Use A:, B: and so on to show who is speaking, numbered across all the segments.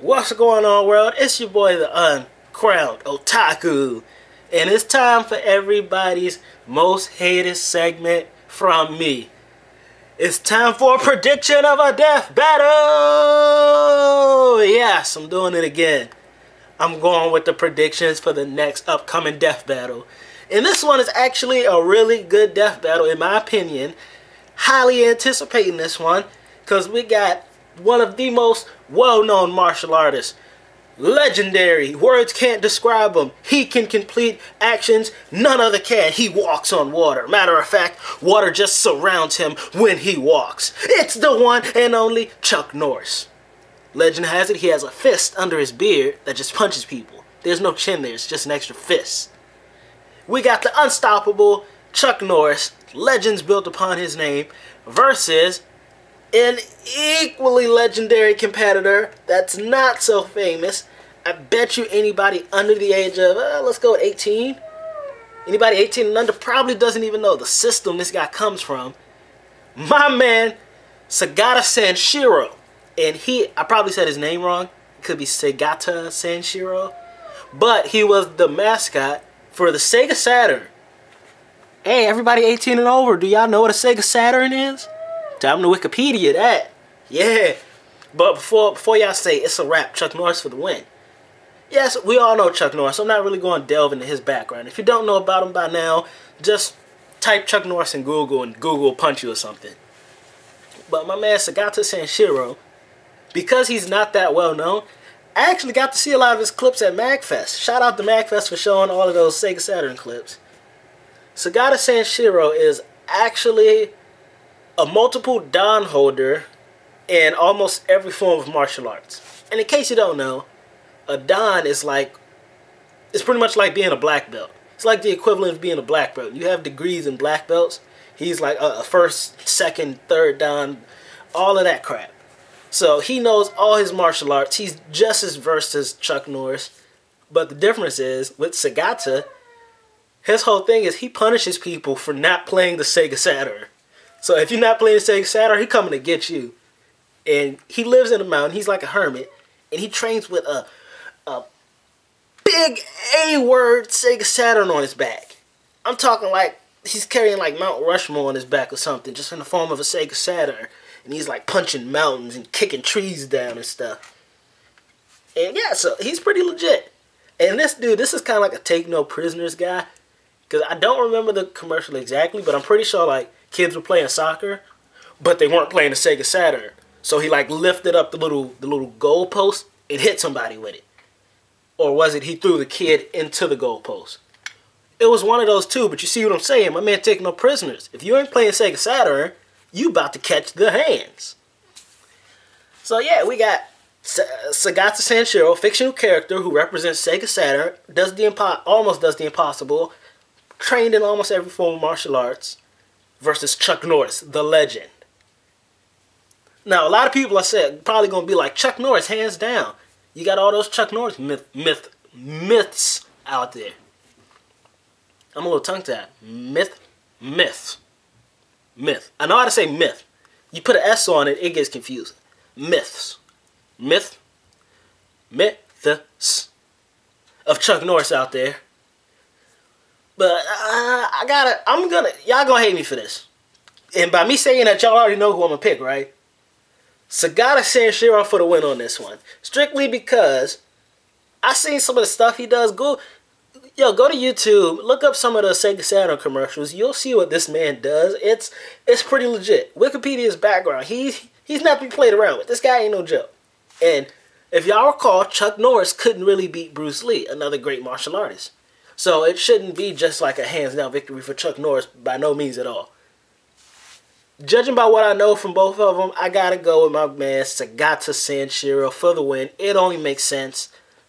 A: What's going on, world? It's your boy, the Uncrowned Otaku, and it's time for everybody's most hated segment from me. It's time for a prediction of a death battle! Yes, I'm doing it again. I'm going with the predictions for the next upcoming death battle. And this one is actually a really good death battle, in my opinion. Highly anticipating this one, because we got one of the most well-known martial artists. Legendary. Words can't describe him. He can complete actions none other can. He walks on water. Matter of fact, water just surrounds him when he walks. It's the one and only Chuck Norris. Legend has it he has a fist under his beard that just punches people. There's no chin there. It's just an extra fist. We got the unstoppable Chuck Norris, legends built upon his name, versus an equally legendary competitor that's not so famous. I bet you anybody under the age of, let's go with 18. Anybody 18 and under probably doesn't even know the system this guy comes from. My man, Segata Sanshiro. And I probably said his name wrong. It could be Segata Sanshiro. But he was the mascot for the Sega Saturn. Hey, everybody 18 and over, do y'all know what a Sega Saturn is? Time to Wikipedia that. Yeah. But before y'all say it's a wrap, Chuck Norris for the win. Yes, we all know Chuck Norris. I'm not really going to delve into his background. If you don't know about him by now, just type Chuck Norris in Google and Google will punch you or something. But my man Segata Sanshiro, because he's not that well known, I actually got to see a lot of his clips at MagFest. Shout out to MagFest for showing all of those Sega Saturn clips. Segata Sanshiro is actually a multiple dan holder in almost every form of martial arts. And in case you don't know, a dan is it's pretty much like being a black belt. It's like the equivalent of being a black belt. You have degrees in black belts. He's like a first, second, third dan, all of that crap. So he knows all his martial arts. He's just as versed as Chuck Norris. But the difference is, with Segata, his whole thing is he punishes people for not playing the Sega Saturn. So if you're not playing the Sega Saturn, he's coming to get you. And he lives in a mountain. He's like a hermit. And he trains with a big A-word Sega Saturn on his back. I'm talking like he's carrying like Mount Rushmore on his back or something, just in the form of a Sega Saturn. And he's like punching mountains and kicking trees down and stuff. And yeah, so he's pretty legit. And this dude, this is kind of like a take no prisoners guy. Because I don't remember the commercial exactly, but I'm pretty sure like kids were playing soccer, but they weren't playing the Sega Saturn. So he like lifted up the little goal post and hit somebody with it. Or was it he threw the kid into the goal post? It was one of those two, but you see what I'm saying? My man take no prisoners. If you ain't playing Sega Saturn, you about to catch the hands. So yeah, we got Segata Sanshiro, fictional character who represents Sega Saturn, almost does the impossible, trained in almost every form of martial arts, versus Chuck Norris, the legend. Now, a lot of people, I said, probably going to be like, Chuck Norris, hands down. You got all those Chuck Norris myths out there. I'm a little tongue-tied. Myth. I know how to say myth. You put an S on it, it gets confusing. Myths. Myths of Chuck Norris out there. But y'all gonna hate me for this. And by me saying that, y'all already know who I'm gonna pick, right? Segata Sanshiro for the win on this one. Strictly because I seen some of the stuff he does. Go to YouTube, look up some of the Sega Saturn commercials. You'll see what this man does. It's pretty legit. Wikipedia's background, he's not to be played around with. This guy ain't no joke. And if y'all recall, Chuck Norris couldn't really beat Bruce Lee, another great martial artist. So it shouldn't be just like a hands-down victory for Chuck Norris, by no means at all. Judging by what I know from both of them, I gotta go with my man Segata Sanshiro for the win. It only makes sense.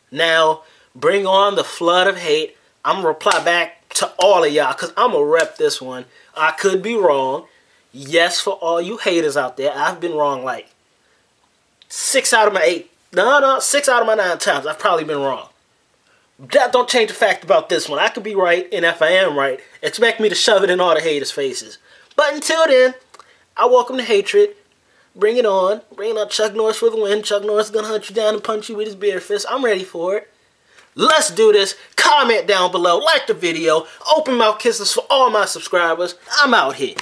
A: Now, bring on the flood of hate. I'm gonna reply back to all of y'all, because I'm gonna rep this one. I could be wrong. Yes, for all you haters out there, I've been wrong like 6 out of my 8. No, 6 out of my 9 times. I've probably been wrong. That don't change the fact about this one. I could be right, and if I am right, expect me to shove it in all the haters' faces. But until then, I welcome the hatred. Bring it on. Bring it on. Chuck Norris for the win. Chuck Norris is going to hunt you down and punch you with his beer fist. I'm ready for it. Let's do this. Comment down below. Like the video. Open mouth kisses for all my subscribers. I'm out here.